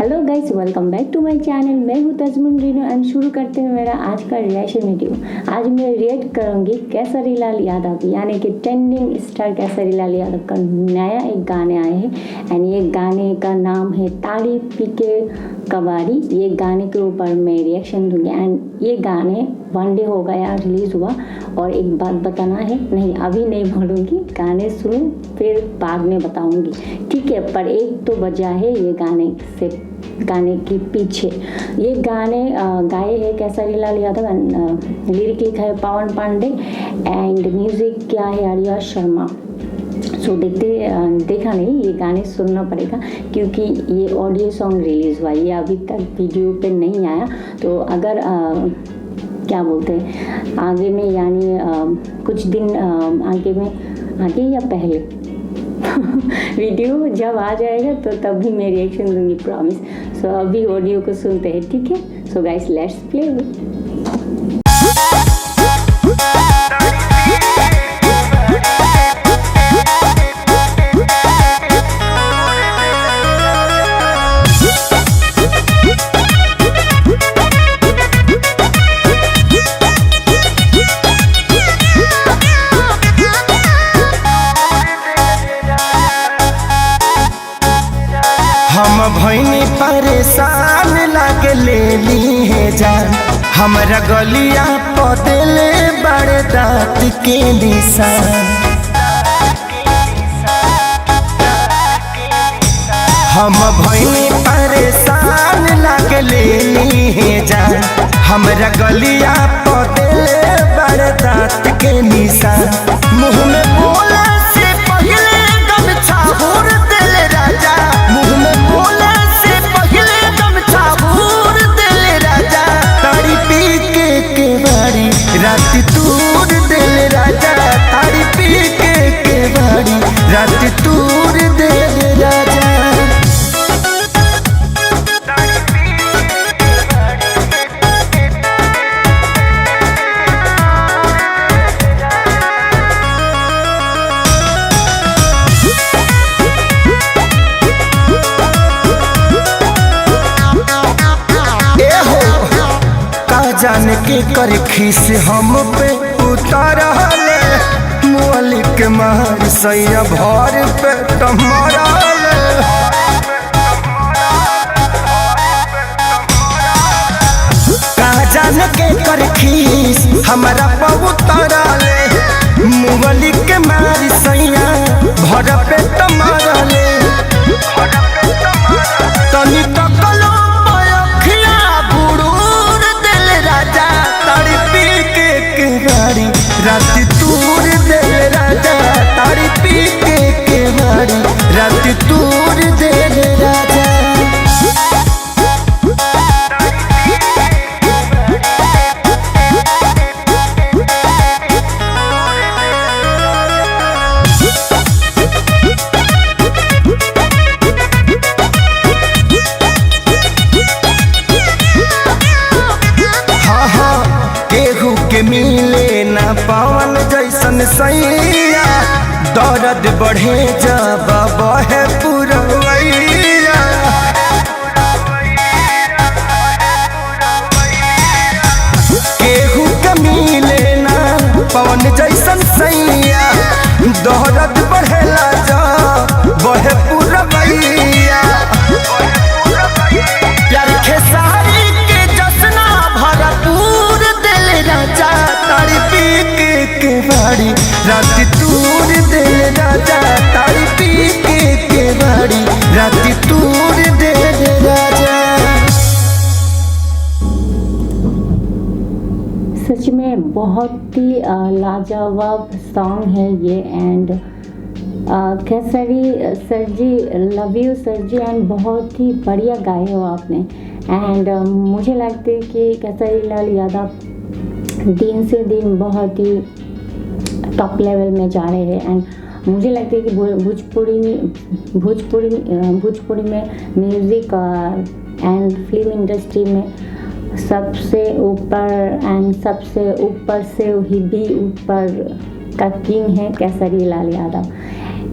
Hello guys, welcome back to my channel. मैं हूँ तजमुन Renu and शुरू करते हैं मेरा आज का रिएक्शन वीडियो। आज मैं रिएक्ट करूँगी केसरी लाल यादव यानी कि ट्रेंडिंग स्टार केसरी लाल यादव का नया एक गाने आए हैं एंड ये गाने का नाम है ताड़ी पी के कबाड़ी। ये गाने के ऊपर मैं रिएक्शन दूँगी एंड ये गाने 1 डे हो गया रिलीज़ हुआ। और एक बात बताना है, नहीं अभी नहीं बोलूँगी, गाने सुनो फिर बाद में बताऊँगी, ठीक है। पर एक तो वजह है ये गाने के पीछे। ये गाने गाए हैं केसरी लाल यादव एंड लिरिक लिखा है पवन पांडे एंड म्यूजिक क्या है आर्या शर्मा। सो देखा नहीं, ये गाने सुनना पड़ेगा क्योंकि ये ऑडियो सॉन्ग रिलीज़ हुआ, ये अभी तक वीडियो पे नहीं आया। तो अगर क्या बोलते हैं आगे में यानी कुछ दिन आगे या पहले वीडियो जब आ जाएगा तो तब भी मैं रिएक्शन दूंगी, प्रॉमिस। सो अभी ऑडियो को सुनते हैं, ठीक है। So guys let's play. हम भइनी परेशान लाग लेली है जान, हमरा गलिया पदेले बड़े दांत के निशान। हम भइनी परेशान लाग लेली है जान, हमरा गलिया पदेले बड़े दांत के निशान। मुँह में बोले से पहले गमछा भोर देले राजा, मुँह में बोले से पहले गमछा भोर देले राजा। ताड़ी पी के बाड़ी रात तूर देले राजा, ताड़ी पी के बाड़ी रात तूर देले राजा। जाने के कर खीस हम पे उतारले, मुअली के मार सैया भर पे टमारले। का जाने के कर खीस हमारा पे उतारले, मुअली के मार सैया भर पे टमारले। तनी तकलो पयखिया बुड़ूर देले राजा, ताड़ी पी के बाड़ी रात तूर देले राजा, ताड़ी पी के बाड़ी रात तूर देले राजा। के मिले ना पावन जैसन सैया, दर्द बढ़े जब बहे पुरवैया। केहू के मिले ना पावन जैसन सैया, दर्द बढ़ेला जब बहे पुरवैया। प्यार खेसारी के जसना भरपूर देले राजा, ताड़ी पी के बाड़ी रात तूर देले राजा, ताड़ी पी के बाड़ी रात तूर देले राजा। सच में बहुत ही लाजवाब सॉन्ग है ये and Kesari sir ji, love you sir ji and बहुत ही बढ़िया गाए हो आपने। एंड मुझे लगता है कि केसरी लाल यादव दिन से दिन बहुत ही टॉप लेवल में जा रहे हैं एंड मुझे लगता है कि भोजपुरी में म्यूज़िक एंड फिल्म इंडस्ट्री में सबसे ऊपर एंड सबसे ऊपर से भी ऊपर का किंग है केसरी लाल यादव।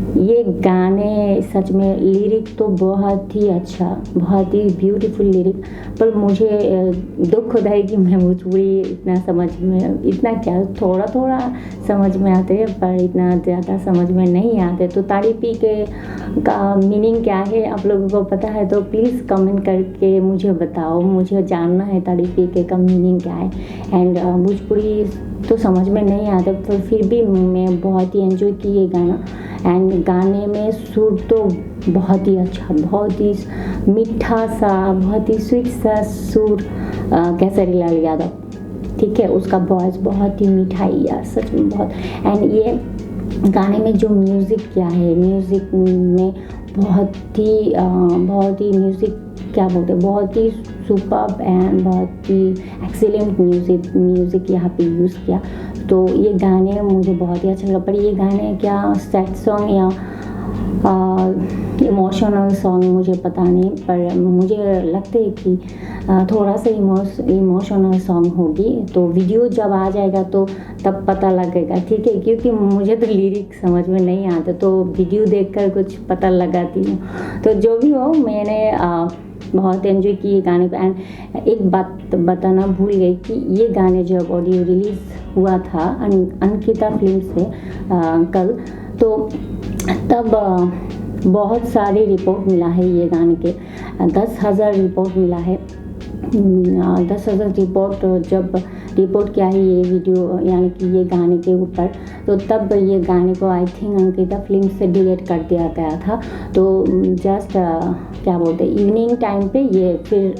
ये गाने सच में लिरिक तो बहुत ही अच्छा, बहुत ही ब्यूटीफुल लिरिक, पर मुझे दुख होता है कि मैं भोजपुरी इतना समझ में, इतना क्या थोड़ा थोड़ा समझ में आते हैं पर इतना ज़्यादा समझ में नहीं आते। तो ताड़ी पी के का मीनिंग क्या है आप लोगों को पता है तो प्लीज़ कमेंट करके मुझे बताओ, मुझे जानना है ताड़ी पी के का मीनिंग क्या है। एंड भोजपुरी तो समझ में नहीं आता पर फिर भी मैं बहुत ही एंजॉय की ये गाना। एंड गाने में सुर तो बहुत ही अच्छा, बहुत ही मीठा सा, बहुत ही स्वीट सा सुर केसरी लाल यादव, ठीक है, उसका वॉइस बहुत ही मीठा है यार, सच में बहुत। एंड ये गाने में जो म्यूज़िक क्या है, म्यूज़िक में बहुत ही म्यूज़िक क्या बोलते हैं, बहुत ही सुपर्ब एंड बहुत ही एक्सीलेंट म्यूज़िक यहाँ पे यूज़ किया। तो ये गाने मुझे बहुत ही अच्छा लगा। पर ये गाने क्या सैड सॉन्ग या इमोशनल सॉन्ग मुझे पता नहीं, पर मुझे लगता है कि थोड़ा सा इमोशनल सॉन्ग होगी। तो वीडियो जब आ जाएगा तो तब पता लगेगा, ठीक है, क्योंकि मुझे तो लिरिक समझ में नहीं आता तो वीडियो देखकर कुछ पता लगाती हूँ। तो जो भी हो, मैंने बहुत एंजॉय की ये गाने को। एंड एक बात बताना भूल गई कि ये गाने जब ऑडियो रिलीज़ हुआ था अंकिता फिल्म से कल, तो तब बहुत सारी रिपोर्ट मिला है ये गाने के, 10,000 रिपोर्ट मिला है। 10,000 रिपोर्ट जब रिपोर्ट किया है ये वीडियो यानी कि ये गाने के ऊपर, तो तब ये गाने को आई थिंक अंकिता फिल्म से डिलीट कर दिया गया था। तो जस्ट क्या बोलते हैं इवनिंग टाइम पे ये फिर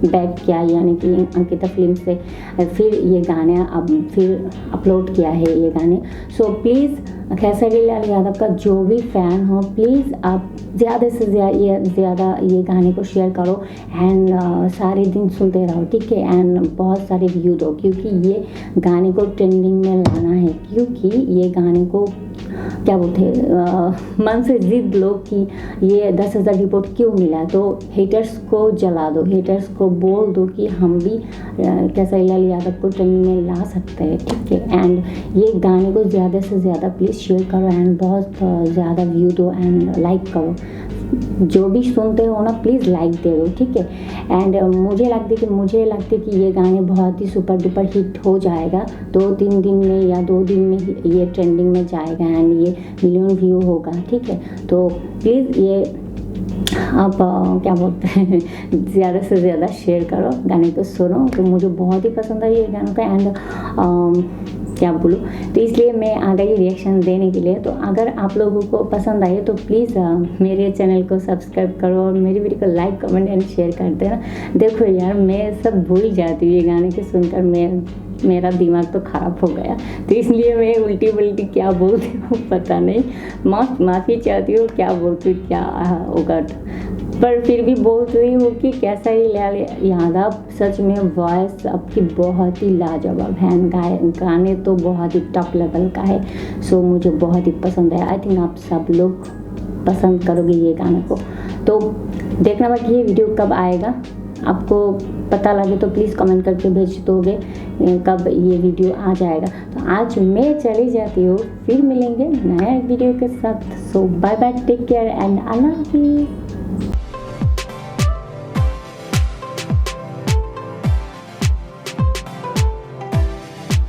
बैक किया, यानी कि अंकिता फिल्म से फिर ये गाने अब फिर अपलोड किया है ये गाने। सो प्लीज़ खेसारी लाल यादव का जो भी फ़ैन हो, प्लीज़ आप ज़्यादा से ज़्यादा ये गाने को शेयर करो एंड सारे दिन सुनते रहो, ठीक है। एंड बहुत सारे व्यू दो, क्योंकि ये गाने को ट्रेंडिंग में लाना है, क्योंकि ये गाने को क्या बोलते हैं मन से जिद लो कि ये 10,000 रिपोर्ट क्यों मिला। तो हेटर्स को जला दो, हेटर्स को बोल दो कि हम भी खेसारी लाल यादव को ट्रेंडिंग में ला सकते हैं, ठीक है। एंड ये गाने को ज़्यादा से ज़्यादा प्लीज़ शेयर करो एंड बहुत ज़्यादा व्यू दो एंड लाइक करो। जो भी सुनते हो ना प्लीज़ लाइक दे दो, ठीक है। एंड मुझे लगता है कि ये गाने बहुत ही सुपर डुपर हिट हो जाएगा, 2-3 दिन में या 2 दिन में ये ट्रेंडिंग में जाएगा एंड ये मिलियन व्यू होगा, ठीक है। तो प्लीज़ ये आप क्या बोलते हैं ज़्यादा से ज़्यादा शेयर करो, गाने को सुनो। तो मुझे बहुत ही पसंद है ये गानों का एंड क्या बोलूँ, तो इसलिए मैं आ गई रिएक्शन देने के लिए। तो अगर आप लोगों को पसंद आए तो प्लीज़ मेरे चैनल को सब्सक्राइब करो और मेरी वीडियो को लाइक कमेंट एंड शेयर कर देना। देखो यार, मैं सब भूल जाती हूँ ये गाने के सुनकर, मेरा दिमाग तो ख़राब हो गया, तो इसलिए मैं उल्टी पुल्टी क्या बोलती हूँ पता नहीं, माफ़ी चाहती हूँ, क्या बोलती हूँ क्या होगा, पर फिर भी बोल रही हूँ कि खेसारी लाल यादव सच में वॉइस आपकी बहुत ही लाजवाब है, गाने तो बहुत ही टॉप लेवल का है। सो मुझे बहुत ही पसंद है। आई थिंक आप सब लोग पसंद करोगे ये गाने को। तो देखना बाकी ये वीडियो कब आएगा, आपको पता लगे तो प्लीज़ कमेंट करके भेज दोगे कब ये वीडियो आ जाएगा। तो आज मैं चली जाती हूँ, फिर मिलेंगे नया वीडियो के साथ। So bye bye, take care and अल्लाह हाफिज़।